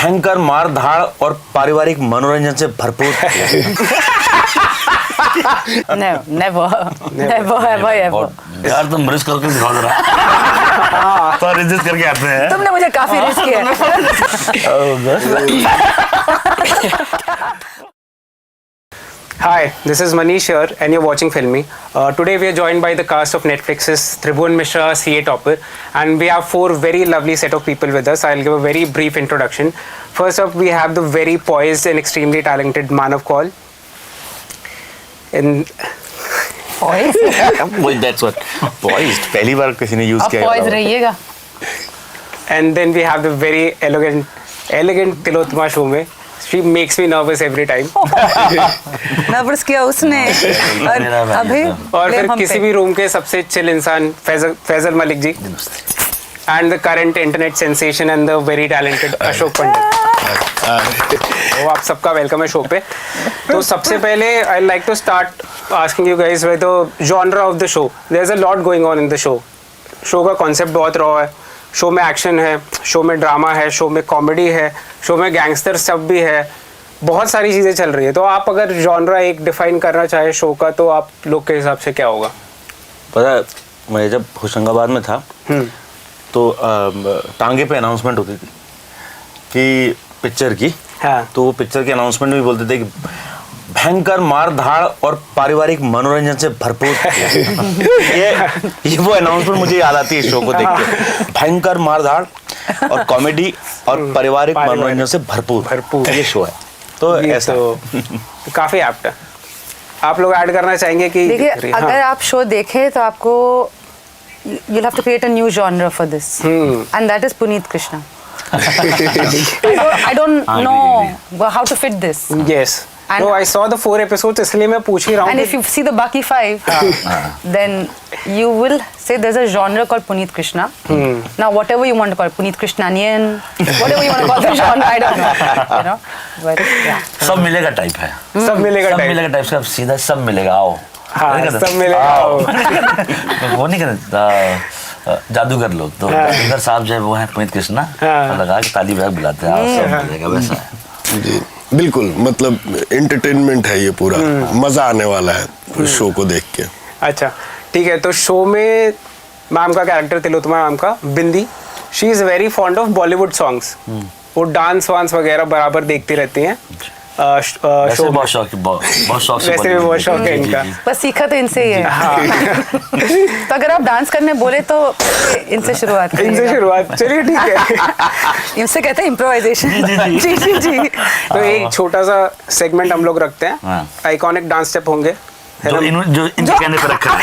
भयंकर मार धाड़ और पारिवारिक मनोरंजन से भरपूर। never ever। यार तुम रिस्क करके दिखाओ जरा। तो रिस्क करके आते हैं। तुमने मुझे काफी रिस्क किया। Hi, this is Manish here and you're watching Filmy. Today we are joined by the cast of Netflix's Tribhuvan Mishra CA Topper, and we have four very lovely set of people with us. I'll give a very brief introduction. First up, we have the very poised and extremely talented Manav Kaul. And Poised? Well, that's what poised पहली बार किसी ने use आप किया poised रहिएगा। and then we have the very elegant Tilotma Shume. She makes me nervous every time. Nervous किया उसने। और अभी और फिर हम किसी पे। भी रूम के सबसे चिल इंसान Faisal Malik ji and the current internet sensation and the very talented Ashok Pandit. तो आप सबका वेलकम है शो पे। तो सबसे पहले I like to start asking you guys with the genre of the show. There is a lot going on in the show. Show का concept बहुत रॉ है। शो में एक्शन है, शो में ड्रामा है, शो में कॉमेडी है, show में गैंगस्टर स्टफ भी है, बहुत सारी चीज़ें चल रही है। तो आप अगर जॉनरा एक डिफाइन करना चाहे शो का तो आप लोग के हिसाब से क्या होगा? पता है, मैं जब होशंगाबाद में था तो टांगे पे अनाउंसमेंट होती थी कि पिक्चर की। हाँ। तो वो पिक्चर के अनाउंसमेंट में भी बोलते थे कि भयंकर मार धाड़ और पारिवारिक मनोरंजन से भरपूर। ये वो अनाउंसमेंट मुझे याद आती है शो को देख के। भयंकर मार धाड़ और कॉमेडी और पारिवारिक मनोरंजन से भरपूर ये शो है। तो ऐसा तो काफी एप्ट है। आप लोग ऐड करना चाहेंगे कि देखिए, अगर आप शो देखें तो आपको you'll have to create a new genre for this, and that is Puneet Krishna. I don't know how to fit this. Yes. No, I saw the 4 episodes, इसलिए मैं पूछ ही रहा हूँ। And if you see the Baki 5, then you will say there's a genre called Puneet Krishna. Now, whatever you want to call it, Puneet Krishnanian, whatever you want to call the genre, I don't know. You know, but yeah. सब मिलेगा type है। सब मिलेगा सब type. मिलेगा type से अब सीधा सब मिलेगा आओ। हाँ, सब मिलेगा आओ। वो नहीं करता जादूगर लोग तो जादूगर साहब जो है वो है पुनीत कृष्णा। लगा के ताली बजा बुलाते हैं आओ सब मिलेगा वैसा है। जी बिल्कुल, मतलब एंटरटेनमेंट है ये पूरा। मजा आने वाला है शो को देख के। अच्छा ठीक है। तो शो में मैम का कैरेक्टर तिलोत्तमा मैम का Bindi, she is very fond of Bollywood songs. वो डांस वांस वगैरह बराबर देखती रहती हैं। वैसे बहुत शौक से वैसे भी बहुत शौक है इनका। बस सीखा तो इनसे ही है। तो अगर आप डांस करने बोले तो इनसे शुरुआत करिएगा। इनसे शुरुआत, चलिए ठीक है। इनसे कहते हैं इम्प्रोवाइजेशन। जी जी जी। तो एक छोटा सा सेगमेंट हम लोग रखते हैं। आइकॉनिक डांस स्टेप होंगे जो इनके कहने पे रखा है।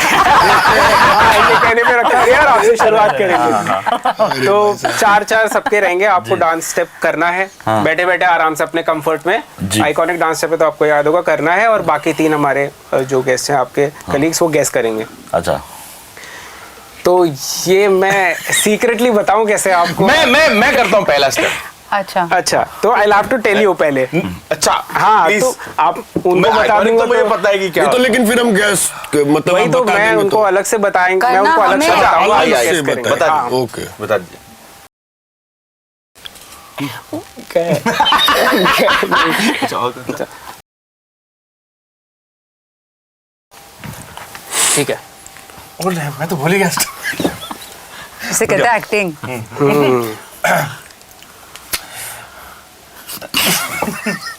ये कहने पे रखा है यार, आपसे शुरुआत करेंगे। तो 4 सबके रहेंगे, आपको डांस स्टेप करना है बैठे बैठे आराम से अपने कंफर्ट में। आइकॉनिक डांस स्टेप है तो आपको याद होगा करना है, और बाकी 3 हमारे जो गेस्ट हैं आपके कलीग्स वो गेस करेंगे। अच्छा, तो ये मैं सीक्रेटली बताऊं कैसे आपको? मैं करता हूँ पहला स्टेप। अच्छा तो I have to tell you पहले। अच्छा हाँ तो आप उनको बता दूंगा, मुझे पता है कि क्या तो, लेकिन फिर हम गैस मतलब वही तो मैं उनको अलग से बताएंगे, मैं उनको अलग से बताऊंगा, आप guess करेंगे। हाँ। ओके बता दीजिए। ठीक है। मैं तो भूल ही गया। इसे कहते हैं एक्टिंग।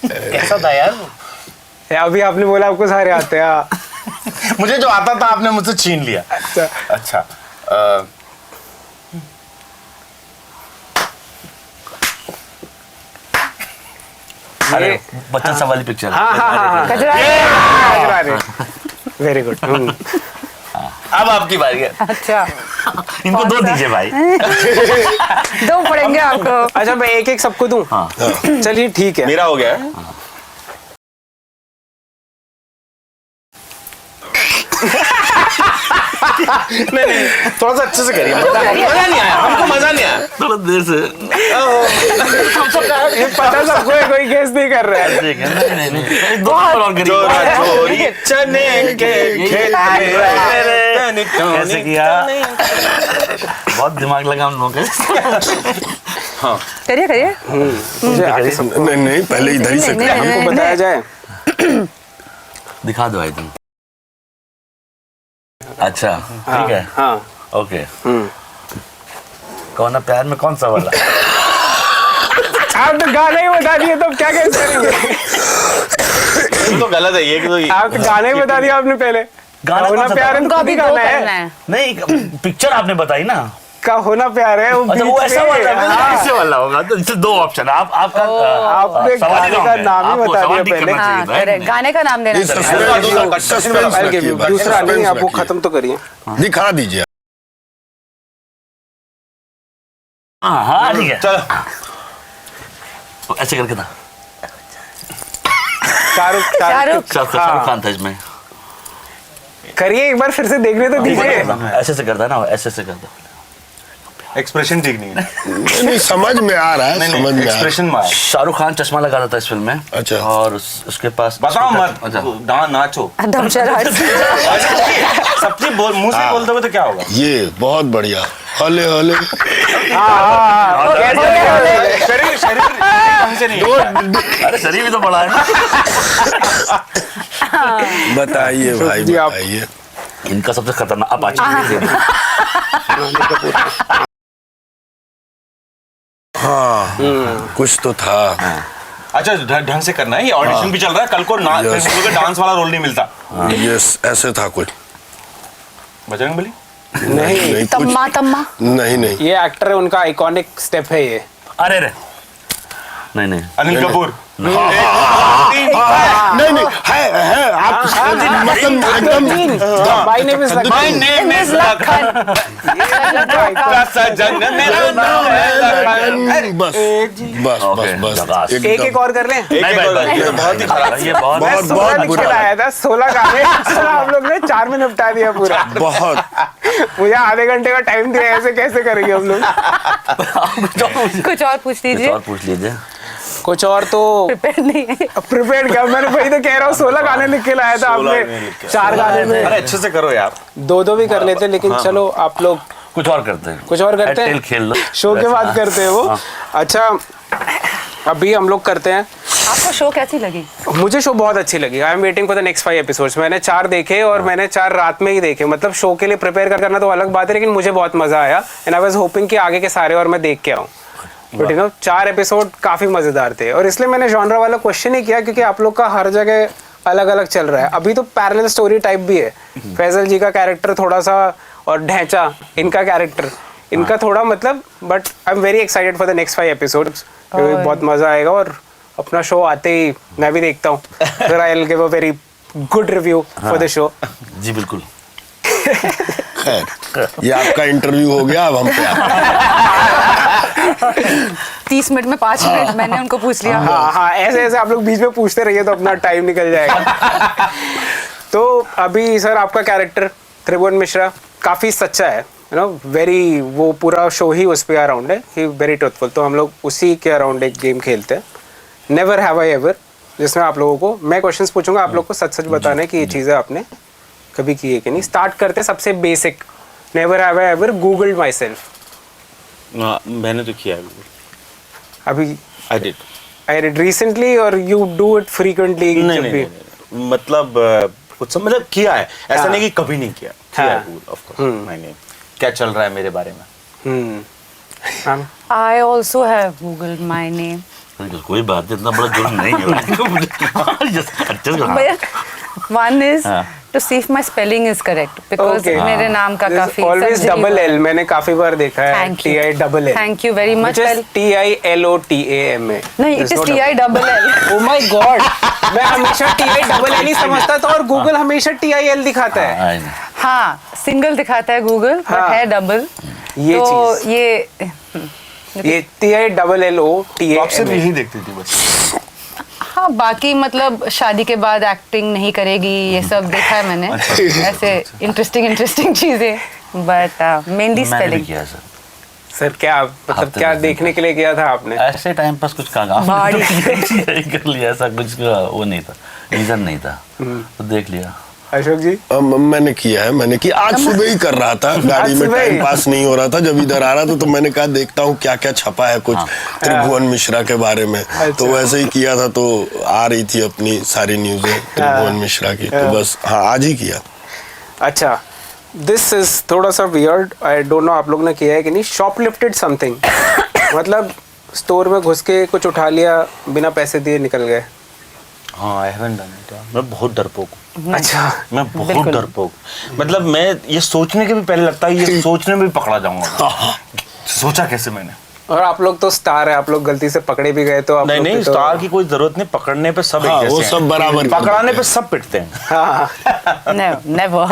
कैसा था यार? अभी आपने बोला आपको सारे आते हैं। मुझे जो आता था आपने मुझसे छीन लिया। अच्छा अरे बच्चन साहब वाली पिक्चर। हाँ वेरी गुड। अब आपकी बारी है। अच्छा इनको 2 दीजिए भाई। 2 पड़ेंगे आपको। अच्छा मैं एक सबको दूं? हाँ। चलिए ठीक है। मेरा हो गया। नहीं थोड़ा सा अच्छे से करिए। मजा नहीं आया हमको, मजा नहीं आया थोड़ा देर से। पता सबको है, कोई गेस नहीं कर रहा है। चोरी चने के खेत में कैसे किया? बहुत दिमाग लगा हम लोगों के। हाँ करिए करिए। मुझे आगे सब नहीं नहीं पहले इधर ही से नहीं, करिए। हमको बताया जाए। दिखा दो भाई तुम। अच्छा ठीक है हाँ ओके। कौन है प्यार में कौन सा वाला? आप तो गाना ही बता दिए तो क्या कैसे करेंगे? ये तो गलत है ये कि तो आप तो गाना ही बता दिया आपने पहले। गाना होना कौन सा प्यार था? है उनको तो अभी भी दो गाना करना है। है। नहीं पिक्चर आपने बताई ना। का होना प्यार है वो अच्छा वो बीच ऐसा में, वाला हाँ। ऐसे वाला होगा तो इससे दो ऑप्शन है। आपका आपने सवाल ही गाने wrong का है। नाम ही आपको बता सवाल दिया ठीक पहले। करना हाँ चाहिए था। करेक्ट, गाने का नाम देना ये चाहिए। सस्पेंस I'll give रखिए you। बस, दूसरा नहीं suspense आप वो रखिए। खत्म तो करिए। दिखा दीजिए। हाँ हाँ ठीक है चलो तो ऐसे करके था। शाहरुख शाहरुख हाँ। खान था इसमें। करिए एक बार फिर से देखने तो दीजिए। ऐसे से करता है ना ऐसे से करता। एक्सप्रेशन ठीक नहीं है नहीं समझ में आ रहा है, समझ में आ रहा है। एक्सप्रेशन मार शाहरुख खान चश्मा लगा था इस फिल्म में। अच्छा। और उसके पास बताओ मत अच्छा नाचो दमशराट। सबसे मुंह से बोलते हुए तो क्या होगा ये बहुत बढ़िया। हले हले शरीर शरीर ढंग से नहीं है। अरे शरीर भी तो बड़ा है ना। बताइए भाई जी, आप- बताइए। इनका सबसे खतरनाक अपाची। हाँ कुछ तो था। अच्छा ढंग से करना है ये ऑडिशन भी चल रहा है कल को Yes. डांस वाला रोल नहीं मिलता यस ऐसे था कुछ। बजरंगबली नहीं नहीं कुछ तम्मा तम्मा। नहीं नहीं ये एक्टर है उनका आइकॉनिक स्टेप है ये। अरे रे नहीं नहीं अनिल कपूर नहीं नहीं है आप मतलब एकदम my name is my name is Lakhan का सजन मेरा नाम है बस बस Okay, बस झकास। बस एक एक और कर लें। एक भाई, और भाई, ये बहुत ही खराब ये बहुत मैं बहुत 16 बहुत लिख के बुरा लाया था 16 गाने हम लोग ने 4 में निपटा दिया पूरा। बहुत मुझे आधे घंटे का टाइम दिया ऐसे कैसे करेंगे हम लोग। कुछ और पूछ लीजिए। और पूछ लीजिए। कुछ और तो प्रिपेयर नहीं है। प्रिपेयर क्या मैंने वही तो कह रहा हूँ 16 गाने लिख के लाया था 16 गाने आपने लिख के 4 गाने में अरे अच्छे से करो यार 2-2 भी कर लेते लेकिन चलो आप लोग कुछ और करते हैं। कुछ और करते खेल हैं खेल लो शो के बाद करते हैं वो। हाँ। अच्छा अभी हम लोग करते हैं। आपको शो कैसी लगी? मुझे शो बहुत अच्छी लगी। I am waiting for the next 5 episodes. मैंने 4 देखे और मैंने 4 रात में ही देखे। मतलब शो के लिए प्रिपेयर करना तो अलग बात है लेकिन मुझे बहुत मजा आया एंड आई वाज होपिंग कि आगे के सारे और मैं देख के आऊँ। बट यू नो 4 एपिसोड काफी मजेदार थे और इसलिए मैंने जॉनरा वाला क्वेश्चन ही किया क्योंकि आप लोग का हर जगह अलग अलग चल रहा है। अभी तो पैरेलल स्टोरी टाइप भी है। फैजल जी का कैरेक्टर थोड़ा सा और ढैंचा इनका कैरेक्टर इनका थोड़ा मतलब but I am very excited for the next 5 episodes. बहुत मजा आएगा और अपना शो आते ही मैं भी देखता हूँ फिर I will give a very good review for the show. जी बिल्कुल। खैर ये आपका इंटरव्यू हो गया अब हम पे 30 मिनट में 5 मिनट मैंने उनको पूछ लिया। हाँ हाँ ऐसे ऐसे आप लोग बीच में पूछते रहिए तो अपना टाइम निकल जाएगा। तो अभी सर आपका कैरेक्टर त्रिभुवन मिश्रा काफ़ी सच्चा है यू नो वेरी वो पूरा शो ही उस पे अराउंड है ही वेरी ट्रुथफुल। तो हम लोग उसी के अराउंड एक गेम खेलते हैं नेवर हैव आई एवर जिसमें आप लोगों को मैं क्वेश्चंस पूछूंगा आप लोग को सच सच बताना है कि ये चीज़ें आपने कभी की है कि नहीं। स्टार्ट करते सबसे basic never have I ever googled my self. मैंने तो किया अभी I did I did recently और यू डू इट फ्रीक्वेंटली नहीं जब नहीं, भी नहीं मतलब कुछ सब मतलब किया है ऐसा हाँ। नहीं कि कभी नहीं किया हाँ। ऑफ कोर्स मैंने क्या चल रहा है मेरे बारे में हाँ। I also have googled my name. कोई बात नहीं इतना बड़ा जुर्म नहीं है। अच्छे से हाँ। But one is हाँ. to see if my spelling is correct because Okay. मेरे नाम का काफी ऑलवेज surgery डबल हुआ है। एल मैंने काफी बार देखा है Thank you. TI double L Thank you very much. Well, TILOTAMA नहीं, it is TI double L. Oh my God मैं हमेशा TI डबल एल ही समझता था और गूगल हमेशा TIL दिखाता है। आई नहीं। हाँ, सिंगल दिखाता है गूगल बट हाँ. है डबल। ये तो चीज ये ये TILLOTAMA यही देखती थी बस हाँ बाकी मतलब शादी के बाद एक्टिंग नहीं करेगी ये सब देखा है मैंने ऐसे इंटरेस्टिंग चीजें बट मेनली मैंने भी स्पेलिंग। किया सर। सर क्या मतलब हफ्ते क्या में देखने के लिए किया था आपने? ऐसे टाइम पास कुछ काम भारी। कर लिया ऐसा कुछ वो नहीं था रीजन नहीं था तो देख लिया अशोक जी? मैंने किया है, आज सुबह ही कर रहा था, गाड़ी में टाइम पास नहीं हो रहा था, जब इधर आ रहा था तो मैंने कहा देखता हूँ क्या क्या छपा है कुछ त्रिभुवन मिश्रा के बारे में। तो वैसे ही किया था, तो आ रही थी अपनी सारी न्यूज़ें त्रिभुवन मिश्रा की, तो बस हाँ आज ही किया। अच्छा, दिस इज थोड़ा सा वियर्ड, आई डोंट नो आप लोग ने किया है कि नहीं, शॉपलिफ्टेड समथिंग। मतलब स्टोर में घुस के कुछ उठा लिया, बिना पैसे दिए निकल गए। हाँ, आई हैवंट डन इट। मैं बहुत डरपोक हूँ। अच्छा, मैं बहुत डरपोक, मतलब मैं ये सोचने के भी पहले लगता है ये सोचने में भी पकड़ा जाऊंगा। सोचा कैसे मैंने। और आप लोग तो स्टार है, आप लोग गलती से पकड़े भी गए तो आप नहीं लोग नहीं, भी तो... स्टार की कोई जरूरत नहीं, पकड़ने पे सब एक जैसे वो हैं। सब बराबर, पकड़ाने पे सब पिटते हैं। हाँ, never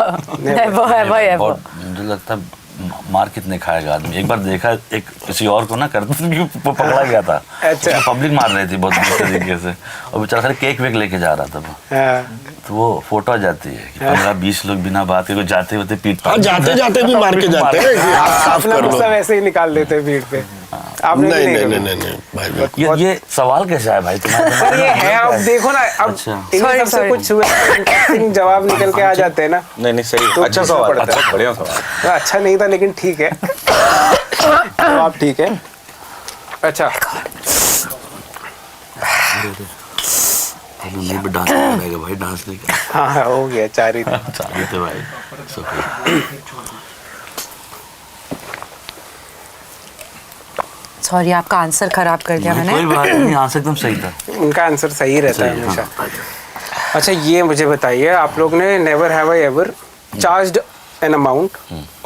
ever। और मुझे लगता है मार कितने खाएगा आदमी। एक बार देखा एक किसी और को ना करते वो पकड़ा गया था। अच्छा। पब्लिक मार रही थी बहुत बुरी तरीके से, और बेचारा खाली केक वेक लेके जा रहा था वो। हाँ। तो वो फोटो आ जाती है कि 15-20 लोग बिना बात के जाते होते पीट जाते जाते भी मार के जाते हैं कि आप साफ अपना कर लो। गुस्सा वैसे ही निकाल देते हैं भीड़ पे। आपने भी नहीं कभी? नहीं भाई बिल्कुल। ये सवाल कैसे आया भाई तुम्हारे पर ये है, अब देखो ना, अब अच्छा। इनमें सबसे कुछ इंटरेस्टिंग जवाब निकल के आ जाते हैं ना। नहीं नहीं, सही, तो अच्छा पूछना सवाल, पड़ता है। अच्छा, बढ़िया सवाल। अच्छा नहीं था लेकिन ठीक है। जवाब ठीक है। अच्छा, नहीं भी डांस करेगा भाई, डांस नहीं कर हाँ हो गया, 4 ही था। चाहिए थे भाई सब। सॉरी, आपका आंसर खराब कर दिया मैंने। कोई बात नहीं, आंसर एकदम सही था। उनका आंसर सही रहता है हमेशा। अच्छा, ये मुझे बताइए, आप लोग ने never have I ever charged an amount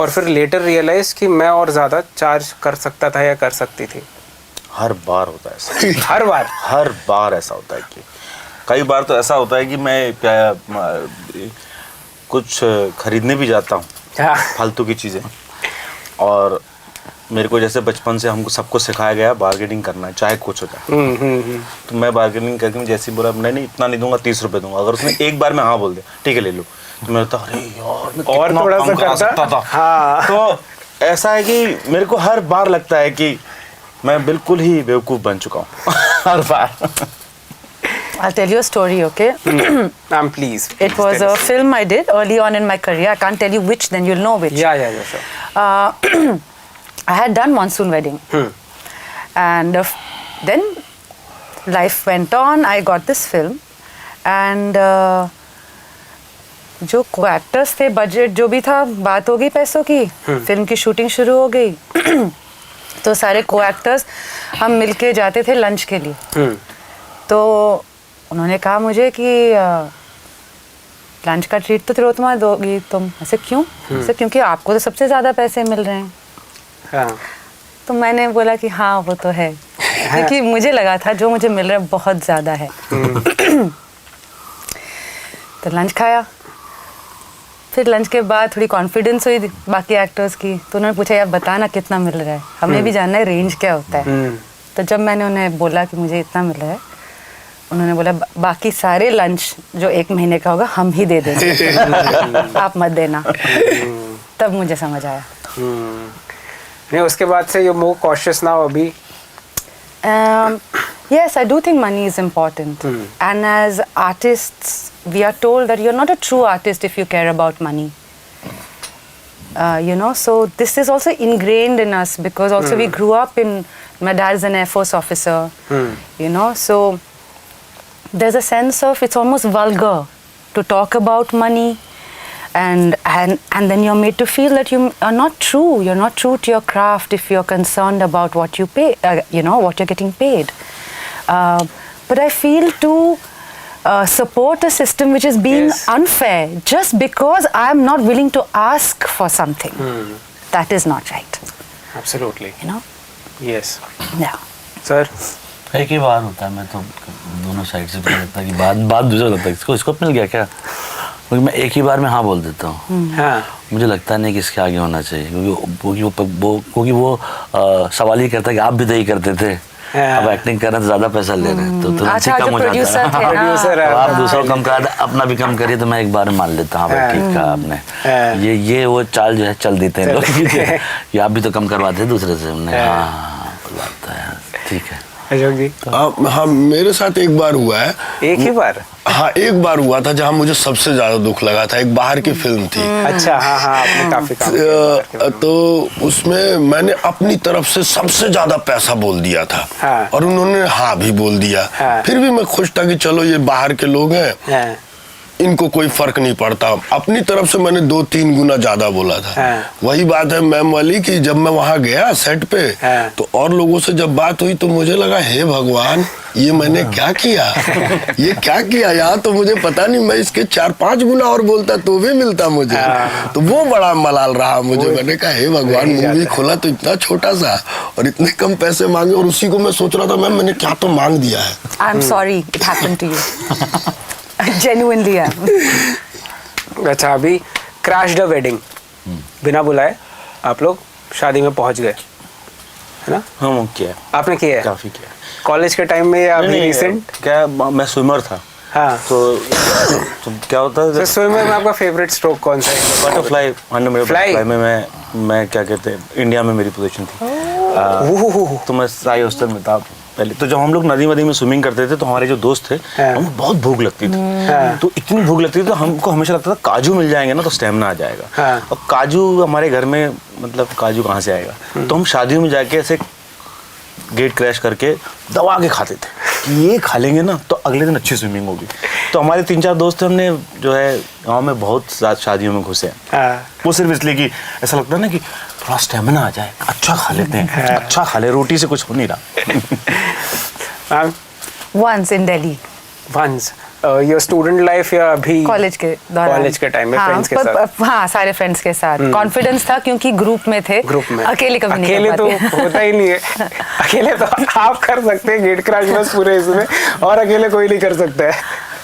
और फिर लेटर रियलाइज कि मैं और ज़्यादा चार्ज कर सकता था या कर सकती थी? हर बार होता है ऐसा। हर बार ऐसा होता है कि कई बार तो ऐसा होता है कि मैं क्या कुछ खरीदने भी जाता हूँ हाँ। फालतू की चीज़ें, और मेरे को जैसे बचपन से हमको सबको सिखाया गया बार्गेनिंग करना है चाहे कुछ हो जाए। तो मैं बार्गेनिंग करके मैं जैसे ही बोला नहीं इतना नहीं दूंगा, 30 रुपये दूंगा, अगर उसने एक बार में हाँ बोल दिया ठीक है ले लो, तो मैं लगता अरे यार मैं और कितना थोड़ा कम सा करा करता सकता था। हाँ। तो ऐसा है कि मेरे को हर बार लगता है कि मैं बिल्कुल ही बेवकूफ़ बन चुका हूँ हर बार। I'll tell you a story, okay? Please. It was a film I did early on in my career. I can't tell you which, then you'll know which. Yeah, sure. I had done Monsoon Wedding. And then life went on. I got this film. And जो co-actors थे, budget जो भी था, बात हो गई पैसों की, फिल्म की शूटिंग शुरू हो गई। तो सारे co-actors हम मिलके जाते थे लंच के लिए। तो उन्होंने कहा मुझे कि लंच का ट्रीट तो तुम्हारा दोगी तुम। ऐसे क्यों? ऐसे क्योंकि आपको तो सबसे ज़्यादा पैसे मिल रहे हैं। हाँ। तो मैंने बोला कि हाँ वो तो है, क्योंकि मुझे लगा था जो मुझे मिल रहा है बहुत ज़्यादा है। तो लंच खाया, फिर लंच के बाद थोड़ी कॉन्फिडेंस हुई बाकी एक्टर्स की, तो उन्होंने पूछा यार बता ना कितना मिल रहा है, हमें भी जानना है रेंज क्या होता है। तो जब मैंने उन्हें बोला कि मुझे इतना मिल रहा है, उन्होंने बोला बाकी सारे लंच जो 1 महीने का होगा हम ही दे देंगे, आप मत देना। तब मुझे समझ आया। नहीं, उसके बाद से यू मोर कॉशियस नाउ अभी? Yes, I do think money is important. And as artists, we are told that you're not a true artist if you care about money. You know, so this is also ingrained in us because also we grew up in, my dad's an Air Force officer, you know, so there's a sense of it's almost vulgar to talk about money, and then you're made to feel that you are not true. You're not true to your craft if you're concerned about what you pay, you know, what you're getting paid. But I feel to support a system which is being unfair just because I'm not willing to ask for something. That is not right. Absolutely. You know? Yes. Yeah. Sir? एक ही बार होता है, मैं तो दोनों side से मुझे लगता है कि बात दूसरा लगता है इसको स्कोप मिल गया क्या, क्योंकि मैं एक ही बार में हाँ बोल देता हूँ। हाँ। मुझे लगता नहीं कि इसके आगे होना चाहिए, क्योंकि वो सवाल ही करता है कि आप भी तो यही करते थे, अब एक्टिंग कर रहे हैं तो ज़्यादा पैसा ले रहे हैं, तो तुरंत ही कम हो जाता है। प्रोड्यूसर है, आप दूसरा कम करा अपना भी कम करिए, तो मैं एक बार में मान लेता हूँ भाई ठीक कहा आपने। ये वो चाल जो है चल देते हैं लोग कि आप भी तो कम करवाते हैं दूसरे से। हमने हाँ लगता है ठीक है। अशोक जी? हाँ, मेरे साथ एक बार हुआ है। एक ही बार? हाँ, एक बार हुआ था जहाँ मुझे सबसे ज्यादा दुख लगा था। एक बाहर की फिल्म थी। अच्छा, हाँ हाँ, आपने काफी काम किया। तो उसमें मैंने अपनी तरफ से सबसे ज्यादा पैसा बोल दिया था। हाँ। और उन्होंने हाँ भी बोल दिया। हाँ। फिर भी मैं खुश था कि चलो ये बाहर के लोग हैं, हाँ। इनको कोई फर्क नहीं पड़ता। अपनी तरफ से मैंने 2-3 गुना ज्यादा बोला था। हाँ। वही बात है मैम वाली कि जब मैं वहां गया सेट पे, हाँ। तो और लोगों से जब बात हुई तो मुझे लगा हे भगवान, ये मैंने क्या किया? ये क्या किया? यहाँ तो मुझे पता नहीं, मैं इसके 4-5 गुना और बोलता तो भी मिलता मुझे। तो वो बड़ा मलाल रहा मुझे। मैंने कहा हे भगवान, मूवी खोला तो इतना छोटा सा और इतने कम पैसे मांगे। और उसी को मैं सोच रहा था मैम मैंने क्या तो मांग दिया है। I am sorry it happened to you. Genuinely, yeah. अच्छा, अभी क्रैश द वेडिंग, बिना बुलाए आप लोग शादी में पहुंच गए, है ना? हाँ, वो किया है, आपने किया है? काफी किया है। कॉलेज के टाइम में या अभी रिसेंट? क्या, मैं स्विमर था। हाँ। तो क्या होता है, स्विमर में आपका फेवरेट स्ट्रोक कौन सा है? बटरफ्लाई। बटरफ्लाई में मैं क्या कहते हैं, इंडिया में मेरी पोजीशन थी। तो मैं साई हॉस्टल में था पहले। तो जब हम लोग नदी वदी में स्विमिंग करते थे तो हमारे जो दोस्त थे, हमको बहुत भूख लगती थी। तो इतनी भूख लगती थी तो हमको हमेशा लगता था काजू मिल जाएंगे ना तो स्टेमिना आ जाएगा। और काजू हमारे घर में, मतलब काजू कहाँ से आएगा? तो हम शादियों में जाके ऐसे गेट क्रैश करके दबा के खाते थे कि ये खा लेंगे ना तो अगले दिन अच्छी स्विमिंग होगी। तो हमारे 3-4 दोस्त थे, हमने जो है गाँव में बहुत शादियों में घुसे हैं। वो सिर्फ इसलिए कि ऐसा लगता है ना कि थोड़ा स्टेमिना आ जाए, अच्छा खा लेते हैं, अच्छा खा ले, रोटी से कुछ हो नहीं रहा। Once in Delhi. Once. Your student life या अभी? कॉलेज के दौरान। कॉलेज के टाइम में फ्रेंड्स के साथ? हाँ, सारे फ्रेंड्स के साथ। कॉन्फिडेंस था क्योंकि ग्रुप में थे। ग्रुप में अकेले कभी नहीं अकेले कर तो पाते। होता ही नहीं है। अकेले तो आप कर सकते हैं गेट क्रैश बस पूरे इसमें, और अकेले कोई नहीं कर सकता है।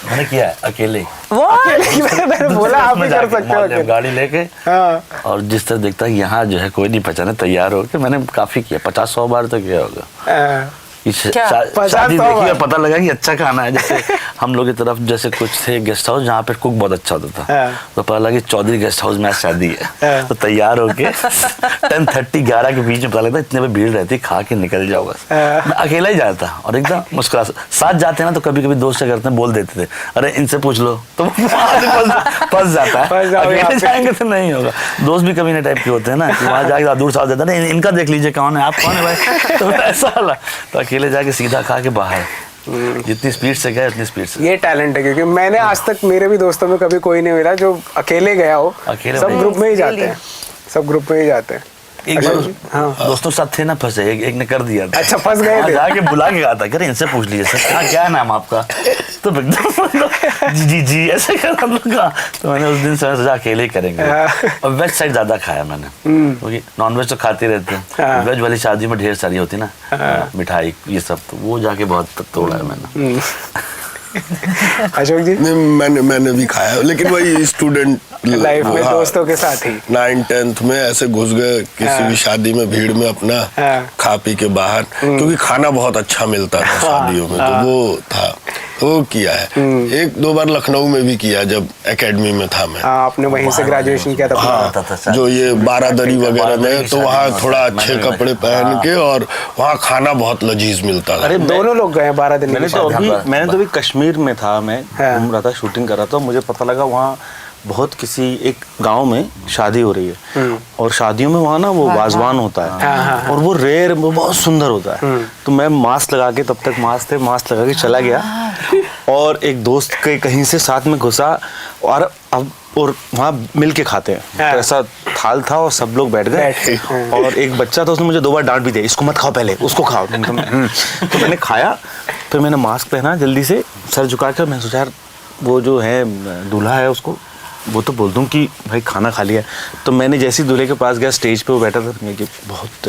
मैंने किया है अकेले। मैंने बोला आप भी कर सकते हो। गाड़ी लेके, हाँ। और जिस तरह देखता है यहाँ जो है कोई नहीं पहचाने, तैयार हो के मैंने काफी किया, 50-100 बार तो किया होगा। क्या? शादी देखी और पता लगा कि अच्छा खाना है। जैसे हम लोग की तरफ जैसे कुछ थे गेस्ट हाउस जहाँ पे कुक बहुत अच्छा होता था, तो पता लगा कि चौधरी गेस्ट हाउस में आज शादी है। तो तैयार होके 10:30-11 के बीच में पता लगता इतने पे भीड़ रहती, खा के निकल जाओ बस। मैं अकेला ही जाता और एकदम मुस्कुरा। साथ जाते हैं ना तो कभी कभी दोस्त क्या करते हैं, बोल देते थे अरे इनसे पूछ लो, तो फंस जाता है। अकेले जाएंगे तो नहीं होगा। दोस्त भी कभी ना टाइप के होते हैं ना कि वहाँ जाके दूर साथ देता है, इनका देख लीजिए कौन है, आप कौन है भाई, तो ऐसा वाला। तो अकेले जाके सीधा खा के बाहर, जितनी स्पीड से गए उतनी स्पीड से। ये टैलेंट है, क्योंकि मैंने आज तक मेरे भी दोस्तों में कभी कोई नहीं मिला जो अकेले गया हो। अकेले सब ग्रुप में ही जाते हैं, सब ग्रुप में ही जाते हैं। एक बार दोस्तों के साथ थे ना, फंसे, एक ने कर दिया था। अच्छा, फंस गए थे? जाके बुला के कहा था कि इनसे पूछ लीजिए सर क्या नाम आपका, तो जी ऐसे कर लगा। तो मैंने उस दिन से सोचा अकेले ही करेंगे। और वेज साइड ज्यादा खाया मैंने, क्योंकि नॉन वेज तो खाते रहते हैं, वेज वाली शादी में ढेर सारी होती ना मिठाई ये सब, तो वो जाके बहुत तोड़ा है मैंने। अशोक जी? मैंने भी खाया, लेकिन वही स्टूडेंट लाइफ में दोस्तों के साथ ही 9th-10th में ऐसे घुस गए किसी भी शादी में, भीड़ में अपना खा पी के बाहर, क्योंकि खाना बहुत अच्छा मिलता था शादियों में, तो वो था, वो किया है। 1-2 बार लखनऊ में भी किया जब एकेडमी में था मैं। आपने वहीं से ग्रेजुएशन किया था? हाँ, जो ये बारादरी वगैरह में, तो वहाँ थोड़ा अच्छे कपड़े पहन के, और वहाँ खाना बहुत लजीज मिलता था। अरे दोनों लोग गए 12 दिन? मैंने तो अभी कश्मीर में था, मैं घूम रहा था, शूटिंग कर रहा था, मुझे पता लगा वहाँ बहुत किसी एक गांव में शादी हो रही है, और शादियों में वहाँ ना वो वाजवान होता है, और वो रेयर, वो बहुत सुंदर होता है। तो मैं मास्क लगा के, तब तक मास्क लगा के चला गया, और एक दोस्त के कहीं से साथ में घुसा, और वहाँ मिल के खाते हैं, तो ऐसा थाल था और सब लोग बैठ गए, और एक बच्चा था, उसने मुझे 2 बार डांट भी दिया, इसको मत खाओ पहले, उसको खाओ। तो मैंने खाया, फिर मैंने मास्क पहना, जल्दी से सर झुका कर, मैं सोचा यार वो जो है दूल्हा है उसको वो तो बोल दूं कि भाई खाना खा लिया। तो मैंने जैसे दूल्हे के पास गया, स्टेज पे वो बैठा था, मैंने कि बहुत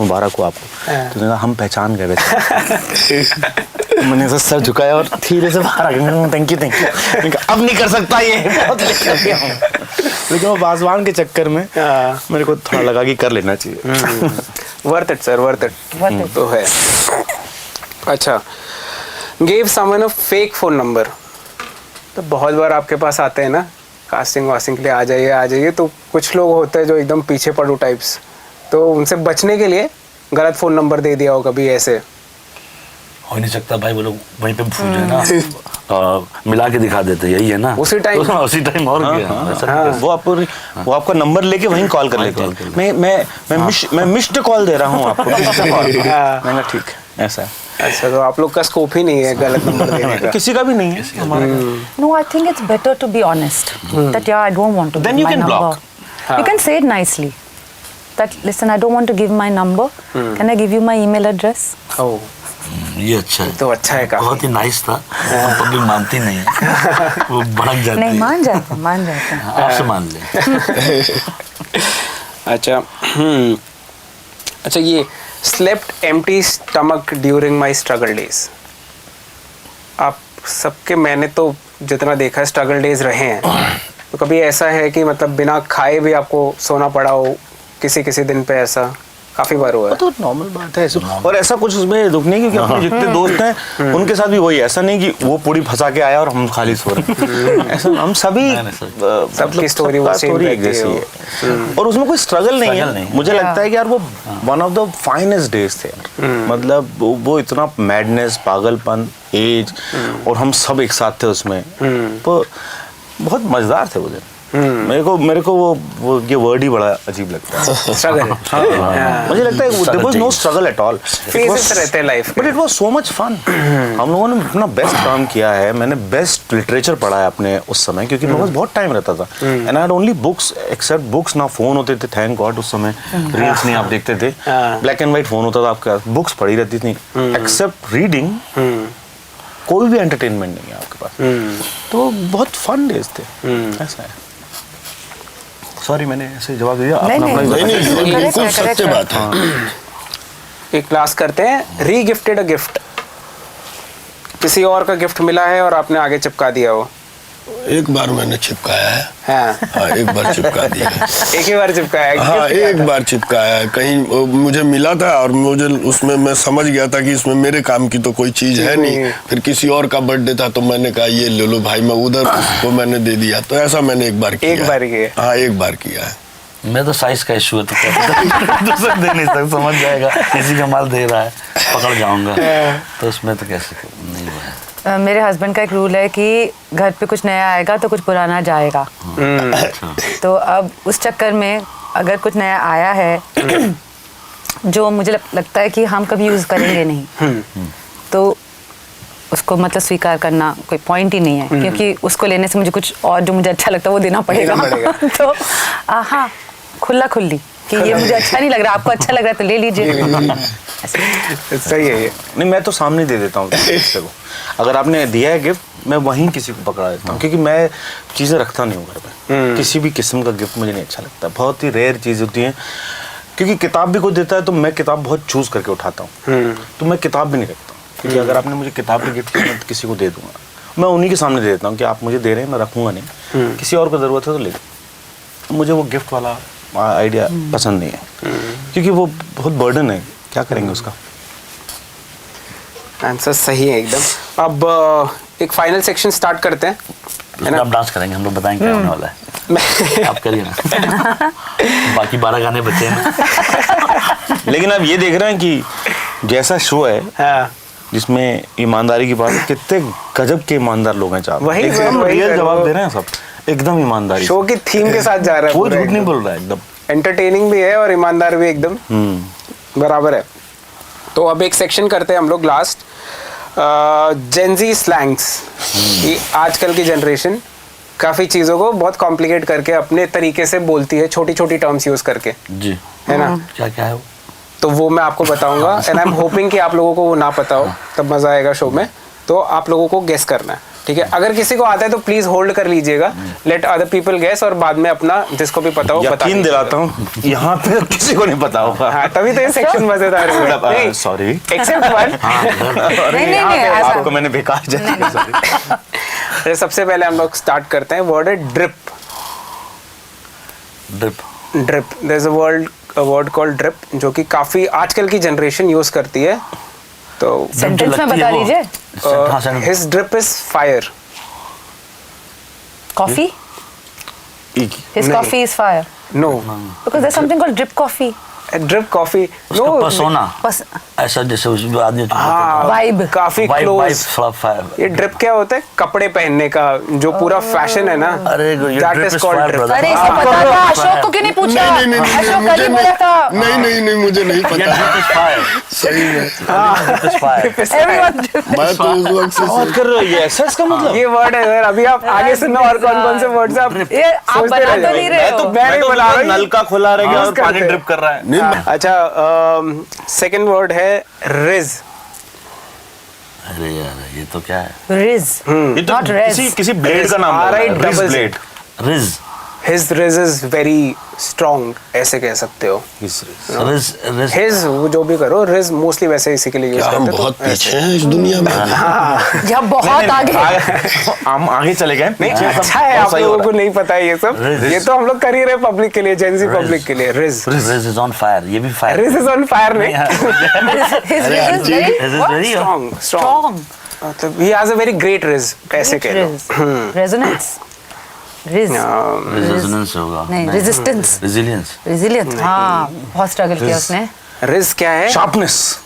मुबारक हो आपको। तो मैंने हम पहचान गए वैसे। मैंने ऐसा सर झुकाया और धीरे से बाहर आ गया, थैंक यू। अब नहीं कर सकता ये, बहुत लेट कर गया हूं। लेकिन वो वाजवान के चक्कर में मेरे को थोड़ा लगा कि कर लेना चाहिए। Worth it sir, worth it तो है। अच्छा, give someone a fake phone number. तो बहुत बार आपके पास आते हैं ना कास्टिंग वास्टिंग के लिए, आ जाइए, तो कुछ लोग होते हैं जो एकदम पीछे पड़ू टाइप्स, तो उनसे बचने के लिए गलत फ़ोन नंबर दे दिया हो कभी ऐसे? हो नहीं सकता भाई, वो लोग वहीं पे फूट जाए ना, मिला के दिखा देते, यही है ना उसी टाइम उसी टाइम और क्या ऐसा नहीं कर- वो आपका नंबर लेके वहीं कॉल कर लेते कॉल कर हैं। मैं मिस्ड कॉल दे रहा हूँ आपको, मिस्ड कॉल। मैंने ठीक है, ऐसा है। अच्छा, तो आप लोग का स्कोप ही नहीं है गलत नंबर देने का। किसी का भी नहीं है हमारा। No, I think it's better to be honest. That yeah, I don't want to Then give you my can number. block. You can say it nicely. That listen, I don't want to give my number. Can I give you my email address? ओह, ये अच्छा है, तो अच्छा है काफी। बहुत ही nice था। Public मानती नहीं है, वो भड़क जाती नहीं, है। मान जाते हैं। आपसे मान ले। अच्छा, अच्छा, ये slept empty stomach during my struggle days. आप सबके, मैंने तो जितना देखा स्ट्रगल डेज रहे हैं, तो कभी ऐसा है कि मतलब बिना खाए भी आपको सोना पड़ा हो किसी किसी दिन पे? ऐसा काफी बार हुआ है। तो नॉर्मल बात है, और ऐसा कुछ उसमें दुख नहीं, क्योंकि अपने जितने दोस्त हैं उनके साथ भी वही, ऐसा नहीं कि वो पूरी फंसा के आया और हम खाली सो रहे हैं। ऐसा हम सभी सबकी स्टोरी वो सेम स्टोरी एक रहती जैसी है। है, और उसमें कोई स्ट्रगल नहीं Struggle है। नहीं। मुझे लगता है कि यार वो one of the finest days थे यार। मतलब वो इतना मैडनेस, पागलपन, एज, और हम सब एक साथ थे उसमें, तो बहुत मजेदार थे वो दिन। मेरे को वो ये वर्ड ही बड़ा अजीब लगता है, स्ट्रगल। मुझे लगता है there was no struggle at all, phases रहते हैं life but it was so much fun. हम लोगों ने अपना बेस्ट काम किया है। मैंने बेस्ट लिटरेचर पढ़ा है अपने उस समय, क्योंकि मेरे पास बहुत टाइम रहता था, and I had only books, except books. ना फोन होते थे, थैंक गॉड, उस समय रील्स नहीं आप देखते थे, ब्लैक एंड व्हाइट फोन होता था आपका, बुक्स पढ़ी रहती थी। एक्सेप्ट रीडिंग कोई भी एंटरटेनमेंट नहीं है आपके पास, तो बहुत फन डेज थे। ऐसा है। सॉरी, मैंने ऐसे जवाब दिया। नहीं, अपना नहीं, अपना- नहीं, बिल्कुल सत्य बात है। एक क्लास करते हैं, री गिफ्टेड अ गिफ्ट। किसी और का गिफ्ट मिला है और आपने आगे चिपका दिया हो। एक बार मैंने चिपकाया है। हाँ, हाँ, एक बार चिपका दिया है। एक ही बार चिपकाया है? हाँ, गिफ्ट क्या एक था? बार चिपकाया है। कहीं मुझे मिला था और मुझे उसमें मैं समझ गया था कि इसमें मेरे काम की तो कोई चीज है नहीं। फिर किसी और का बर्थडे था तो मैंने कहा ये ले लो भाई, मैं उधर उसको मैंने दे दिया। तो ऐसा मैंने एक बार किया। एक बार किया? हाँ, एक बार किया है। मैं तो साइज का इशू है, तो दूसरा दे नहीं सकता, समझ जाएगा किसी का माल दे रहा है, पकड़ जाऊंगा, तो उसमें तो कैसे नहीं हुआ है। मेरे हस्बैंड का एक रूल है कि घर पे कुछ नया आएगा तो कुछ पुराना जाएगा। तो अब उस चक्कर में अगर कुछ नया आया है जो मुझे लगता है कि हम कभी यूज़ करेंगे नहीं, तो उसको मतलब स्वीकार करना कोई पॉइंट ही नहीं है, क्योंकि उसको लेने से मुझे कुछ और जो मुझे अच्छा लगता है वो देना पड़ेगा। तो हाँ, खुला खुली कि ये मुझे अच्छा नहीं लग रहा, आपको अच्छा लग रहा है तो ले लीजिए। सही है ये। नहीं, मैं तो सामने दे देता हूँ किसी को। अगर आपने दिया है गिफ्ट, मैं वहीं किसी को पकड़ा देता हूँ, क्योंकि मैं चीज़ें रखता नहीं हूँ घर पे। किसी भी किस्म का गिफ्ट मुझे नहीं अच्छा लगता, बहुत ही रेयर चीज़ होती है। क्योंकि किताब भी कोई देता है तो मैं किताब बहुत चूज करके उठाता हूँ, तो मैं किताब भी नहीं रखता, क्योंकि अगर आपने मुझे किताब की गिफ्ट की मैं किसी को दे दूंगा, मैं उन्हीं के सामने दे देता हूँ कि आप मुझे दे रहे हैं, मैं रखूँगा नहीं, किसी और को ज़रूरत है तो ले लो। मुझे वो गिफ्ट वाला आइडिया पसंद नहीं है, क्योंकि वो बहुत बर्डन है, क्या करेंगे उसका। आंसर सही है एकदम। अब एक फाइनल सेक्शन स्टार्ट करते हैं, है उसमें ना? आप डांस करेंगे, हम लोग बताएंगे क्या होने वाला है। आप करिए ना, बाकी 12 गाने बचे हैं ना। लेकिन आप ये देख रहे हैं कि जैसा शो है हाँ, जिसमें ईमानदारी की बात, कितने गजब के ईमानदार लोग हैं, चार वही एकदम वही रियल है, जवाब वो- दे रहे हैं सब, एकदम ईमानदारी। शो की थीम के साथ जा रहा है, कोई पूरा झूठ नहीं एकदम। बोल रहा है, एकदम। एंटरटेनिंग भी है और ईमानदार भी एकदम बराबर है। तो अब एक सेक्शन करते हैं हम लोग लास्ट, जेनजी स्लैंग्स। ये आजकल की जनरेशन काफ़ी चीज़ों को बहुत कॉम्प्लिकेट करके अपने तरीके से बोलती है, छोटी छोटी टर्म्स यूज़ करके, जी, है ना? क्या क्या है वो? तो वो मैं आपको बताऊंगा, एंड आई एम होपिंग कि आप लोगों को वो ना पता हो, तब मज़ा आएगा शो में। तो आप लोगों को गेस करना है, ठीक है? अगर किसी को आता है तो प्लीज होल्ड कर लीजिएगा, लेट अदर पीपल गेस, और बाद में अपना जिसको भी पता हो बता यकीन दीजिएगा। दिलाता हूँ यहाँ पे किसी को नहीं पता होगा। हाँ, तभी तो ये सेक्शन मजेदार है। Sorry, except one. नहीं, ऐसा- आपको मैंने बेकार जगह। सॉरी। सबसे पहले हम लोग स्टार्ट करते हैं, वर्ड है drip. Drip, drip, there is a word called drip, जो कि काफी आजकल की जनरेशन यूज करती है। तो सेंटेंस में बता दीजिए। हाँ, sentence। His drip is fire. Coffee? His नहीं। coffee is fire. No, Because there's something called drip coffee. Drip coffee उसका पर्सोना बस ऐसा जैसे उस आदमी वाइब काफी क्लोज। ये ड्रिप क्या होता है? कपड़े पहनने का जो पूरा फैशन है ना, अरे ये that drip is is called fire, drip. brother. अरे इसको पता था, अशोक को क्यों नहीं पूछा? अशोक कल ही बोला था। नहीं मुझे नहीं ये पता। drip is fire. सही में Drip is fire. Everyone मैं तो उस वक्त से बात कर रहे हो, ये ऐसा इसका मतलब? ये वर्ड है सर। अभी आप आगे सुनना और कौन कौन से वर्ड्स आप ये आप सोचते बना रह तो जाओगे। नहीं रहे हो। मैं नहीं बना रहा हूँ। नल का खुला रहेगा और use पानी करते ड्रिप कर रहा है। नहीं अच्छा, सेकंड वर्ड है रिज। अरे यार ये तो क्या है? रिज ये तो नॉट रेज। किसी ब्लेड का नाम लग रहा है, R-I ridge double Z. Blade. Ridge his ridge is very strong, ऐसे कह सकते हो। रिज रिज हिज वो जो भी करो, रिज मोस्टली वैसे इसी के लिए यूज क्या हम करते बहुत पीछे हैं इस दुनिया में? जब बहुत आगे हम आगे चले गए। नहीं, ये सब अच्छा है बहुत आप सही हो लोगों को रहा नहीं पता है ये सब। Riz. ये तो हम लोग कर ही रहे पब्लिक के लिए, जेंजी पब्लिक के लिए। Ridge ridge is on fire, ये भी fire ridge is on fire नहीं, his riz is very very strong strong. मतलब he has a very great riz, ऐसे कह लो। Riz. Resonance. Riz. रेजोनेंस होगा नहीं, resistance. Resilience Resilient. हाँ, बहुत स्ट्रगल किया उसने। रिज क्या है? Sharpness.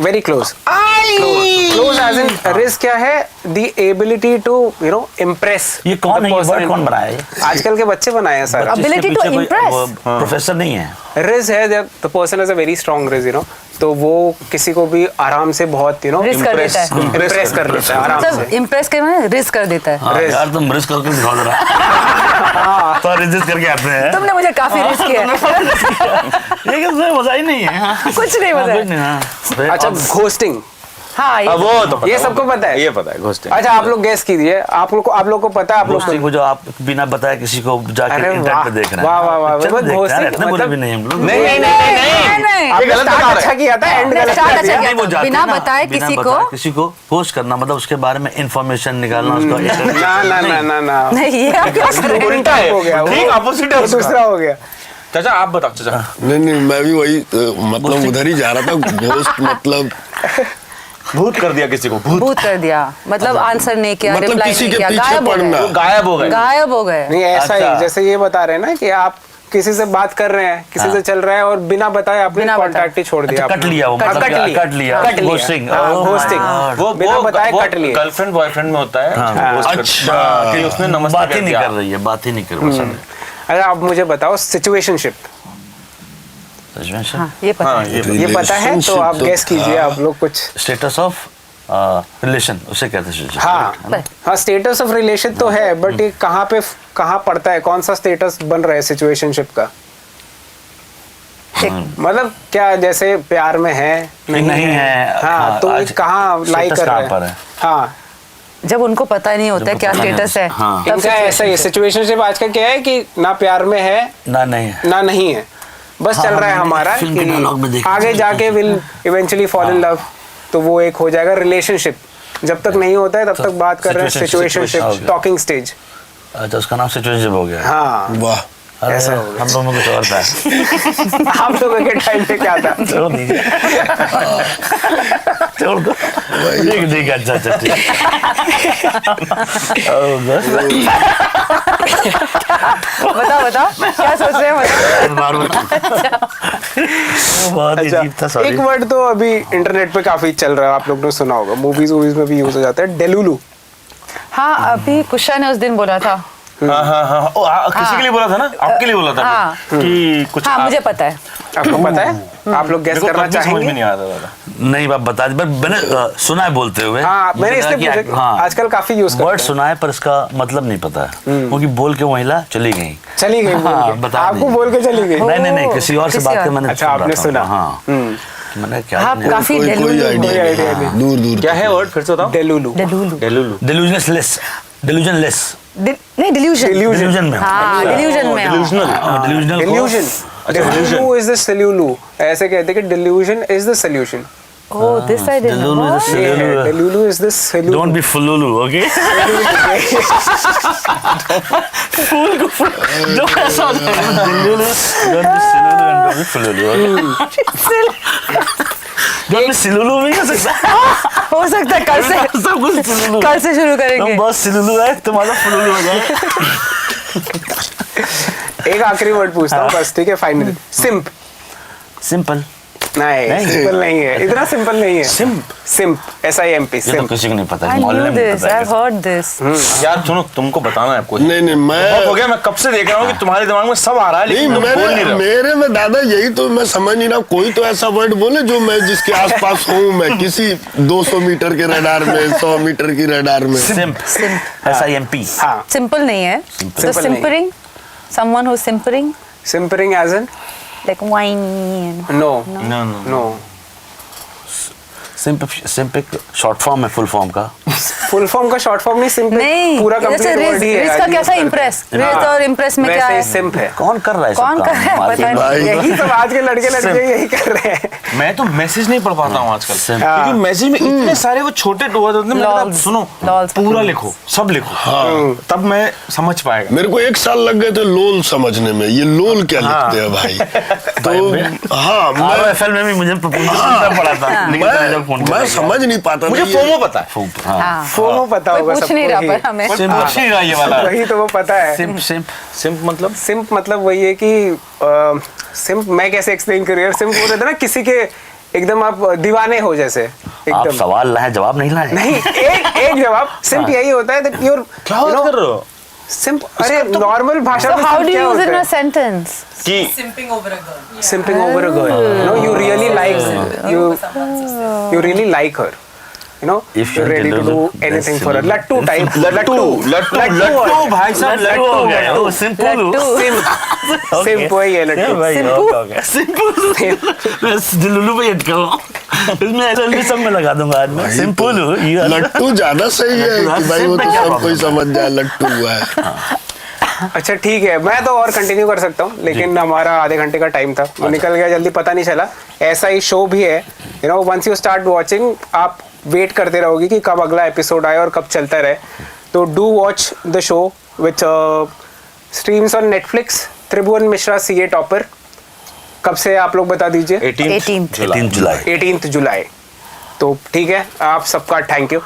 Very close. Close as in rizz क्या है? The ability to impress. ये कौन है? ये वर्ड कौन बनाया है? आजकल के बच्चे बनाए हैं sir. Ability to impress. Professor नहीं है। रिज है the person is a very strong ridge, तो वो किसी को भी आराम से बहुत Riz कर देता है। इम्प्रेस कर लेता है आराम मतलब से। इम्प्रेस के माने रिज कर देता है। हाँ, यार तुम रिज करके दिखाओ जरा। तो रिज करके आते हैं। तुमने मुझे काफी रिज किया है। ये किसमें मजा ही नहीं है। हाँ। कुछ नहीं हाँ, मजा है। कुछ नहीं, हाँ। अच्छा, घोस्टिंग। हाँ, अब वो तो पता ये है, सबको पता है। ये पता है घोस्टिंग। अच्छा, आप लोग गेस कीजिए। आप लोग को पता है? आप लोग घोस्टिंग को जो आप बिना बताए किसी को जाकर अरे इंटरनेट वाह, पे देख रहे हैं। वाह, वाह, वाह, पिक्चर में वो देख रहे हैं, घोस्टिंग इतने बुरे मतलब- भी नहीं हम लोग। नहीं, नहीं। आपने गलत स्टार्ट बता रहे अच्छा किया था, एंड गलत स्टार्ट कर अच्छा दिया। किया। नहीं, वो जाते बिना हैं ना, बताए बिना किसी बताए को- किसी को पोस्ट करना, मतलब उसके बारे में इंफॉर्मेशन निकालना उसका ना नहीं, ये आप क्या कर रहे हो? उल्टा है, हो गया वो। ठीक opposite है वो उसका। दूसरा हो गया। चाचा आप बताओ चाचा। नहीं मैं भी वही मतलब उधर ही जा रहा था। घोस्ट मतलब भूत कर दिया किसी को, भूत भूत कर दिया, मतलब आंसर नहीं किया, मतलब रिप्लाई किसी नहीं के किया, पीछे गायब हो पड़ना। गए। गायब हो गए। गायब हो गए। नहीं, ऐसा अच्छा। ही जैसे ये बता रहे हैं ना कि आप किसी से बात कर रहे हैं, किसी से चल रहा है और बिना बताए आपने बिना कांटेक्ट ही छोड़ दिया। अच्छा, कट आपने। लिया वो, हाँ, मतलब कट क्या? लिया, कट लिया, कट लिया। घोस्टिंग। हाँ, Oh my घोस्टिंग। God. वो बिना बताए कट लिए। गर्लफ्रेंड बॉयफ्रेंड में होता है। ghost करते हैं। अच्छा कि उसने नमस्ते बात ही कर नहीं दिया। कर रही है, बात ही नहीं कर रही है। अरे आप मुझे बताओ, सिचुएशनशिप हाँ, ये पता हाँ, है। ये पता है तो आप Relationship गेस कीजिए। आप लोग कुछ स्टेटस ऑफ रिलेशन उसे कहते हैं। हाँ हाँ, स्टेटस ऑफ रिलेशन तो है, बट ये कहाँ पड़ता है? कौन सा स्टेटस बन रहा है सिचुएशनशिप का? मतलब क्या, जैसे प्यार में है, नहीं है। हाँ, तो आज कहाँ लाइक status कर कहाँ रहे पर हैं? है? हाँ, जब उनको पता ही नहीं होता है क्या पता नहीं स्टेटस है, हाँ। तब इनका ऐसा ही सिचुएशनशिप आज का क्या है कि ना प्यार में है ना नहीं है। ना नहीं है, बस हाँ, चल रहा है हमने हमारा फिल्म के कि डायलॉग में देखा आगे था। जाके will eventually fall in love, तो वो एक हो जाएगा रिलेशनशिप। जब तक नहीं होता है तब तक बात कर रहे हैं Situationship सिचुएशनशिप, टॉकिंग स्टेज। अच्छा, उसका नाम सिचुएशनशिप हो गया। हाँ, वाह अरे ऐसा हो गया। हम लोगों में कुछ और था। आप लोगों के टाइम पे क्या था? छोड़ दीजिए, छोड़ दो। ठीक ठीक, अच्छा अच्छा ठीक। बताओ क्या सोच रहे हैं, बताओ। बहुत ही अच्छा, अजीब था, सॉरी। एक वर्ड तो अभी इंटरनेट पे काफी चल रहा है, आप लोग ने सुना होगा, मूवीज में भी यूज हो जाता है, डेलुलू। हाँ, अभी कुशा ने उस दिन बोला था। हाँ हाँ हाँ, ओ, किसी के लिए बोला था ना, आपके लिए बोला था हाँ। कि कुछ हाँ, मुझे पता है। आपको पता है? आप लोग गेस करना समझ में चाहेंगे? नहीं आ रहा था। नहीं, बात बता दी, पर मैंने सुना है बोलते हुए। हाँ, मैंने मुझे इसलिए लगा पूछा कि कि आजकल काफी यूज करते वर्ड हैं। सुना है पर इसका मतलब नहीं पता है, क्योंकि बोल के महिला चली गई। चली गई बोल हाँ, के। बता आपको नहीं। बोल के चली गई? नहीं, किसी और से किसी बात और। कर मैंने अच्छा, आपने रहा था। सुना। हाँ, मैंने क्या हाँ, नहीं- काफी कोई डेलुलू आइडिया idea नहीं, नहीं। दूर दूर क्या है वर्ड, फिर से बताओ। डेलुलू। डेलुलू डेलुलू। delusionless नहीं, डिल्यूजन। delusion में हाँ, डिल्यूजन में। Delusional। delusional को- डिल्यूजन। डेलुलू इज द सोल्यूलू, ऐसे कहते हैं कि delusion is the solution. Oh, this I didn't know. Delulu is the ये है, Delulu। Delulu is the solution. Don't be fululu, okay? फूल को फूल, जो ऐसा होता है, delulu, don't be silulu and don't be fululu, okay? Don't be silulu भी हो सकता है। हो सकता है कल से सब कुछ silulu। कल से शुरू करेंगे। तुम बहुत सिलुलू है, तुम्हारा फुलुलू हो जाए। एक आखिरी वर्ड पूछता हूँ बस, ठीक है, फाइनल। सिंप। सिंपल। नहीं, सिंपल नहीं है, इतना सिंपल नहीं है। सिम्प। सिम्प, SIMP, ये तो सिम्प। किसी को नहीं पता, I मोहल्ले knew में this. पता है I've heard this. यार सुनो, तुमको बताना है आपको। नहीं बहुत हो मैं गया, मैं कब से देख रहा हूँ कि तुम्हारे दिमाग में सब आ रहा है, नहीं लेकिन तुम बोल नहीं मेरे रहे हो। मेरे में दादा यही तो मैं समझ नहीं रहा, कोई तो ऐसा वर्ड बोले जो मैं जिसके आसपास हूँ, मैं किसी 200 मीटर के रडार में, 100 मीटर की रडार में। सिंप, Simp. SIMP। हाँ, Simple नहीं है. So Simple नहीं. simpering, someone who's simpering, simpering as in like whiny and no, No, no. no. सिंप एक शॉर्ट फॉर्म है फुल फॉर्म का। फुल फॉर्म का शॉर्ट फॉर्म नहीं, सिंप नहीं. पूरा जैसे कंप्लीट वर्ड ही है। रिज का कैसा impress? रिज और impress में क्या वैसे है? ही सिंप है। कौन कर रहा है सब कौन कर रहा है? मार्केट पता में? नहीं. भाई यही सब आज के लड़के यही कर रहे हैं। मैं तो मैसेज नहीं पढ़ पाता हूँ आजकल, Simp. क्योंकि मैसेज में इतने सारे वो छोटे वर्ड होते हैं, मैंने कहा, Lols. सुनो Lols. पूरा लिखो, सब लिखो, तब मैं समझ पाएगा। मेरे को 1 साल लग गए थे लोल समझने में, ये लोल क्या लिखते हैं भाई। तो हाँ RFL में भी मुझे प्रपोजल पड़ा था, लेकिन मैंने जब फोन मैं समझ नहीं पाता मुझे था ये- फोमो पता है। हाँ. फोमो पता कोई होगा पूछ सबको नहीं रहा ही। पर हमें. पूछ नहीं रहा ये वाला। वही तो वो पता है। सिंप सिम्प मतलब सिम्प मतलब वही है कि सिम्प मैं कैसे एक्सप्लेन करूँ यार। सिम्प वो रहता है ना किसी के एकदम आप दीवाने हो जैसे आप एकदम। सवाल लाए जवाब नहीं लाए। नहीं, एक जवाब। सिम्प यही होता है that you're क्या बात कर रहे हो सिम्प। अरे नॉर्मल भाषा So में how simp do क्या you use it in होता a है? sentence? कि Simping over a girl. No, you really like you really like her. You know, If you're you're ready to do delulu, anything then for her. simp. Lattu type. लट्टू भाई साहब, लट्टू हो गया, वो सिंपल Lattu. Simp वही है लट्टू। मैं लुलु पे अटका हूँ, इसमें LLB सब में लगा दूंगा आज मैं। सिंपल हूँ ये लट्टू ज्यादा सही है कि भाई वो तो सब कोई समझ जाए लट्टू हुआ है। अच्छा ठीक है, मैं तो और कंटिन्यू कर सकता हूँ, लेकिन हमारा आधे घंटे का टाइम था, वो निकल गया जल्दी, पता नहीं चला। ऐसा ही शो भी है, you know, once you start watching आप वेट करते रहोगे कि कब अगला एपिसोड आए और कब चलता रहे। तो do watch the show which streams on Netflix. Tribhuvan Mishra CA topper. कब से आप लोग बता दीजिए? 18 18 जुलाई। 18 जुलाई। तो ठीक है, आप सबका थैंक यू।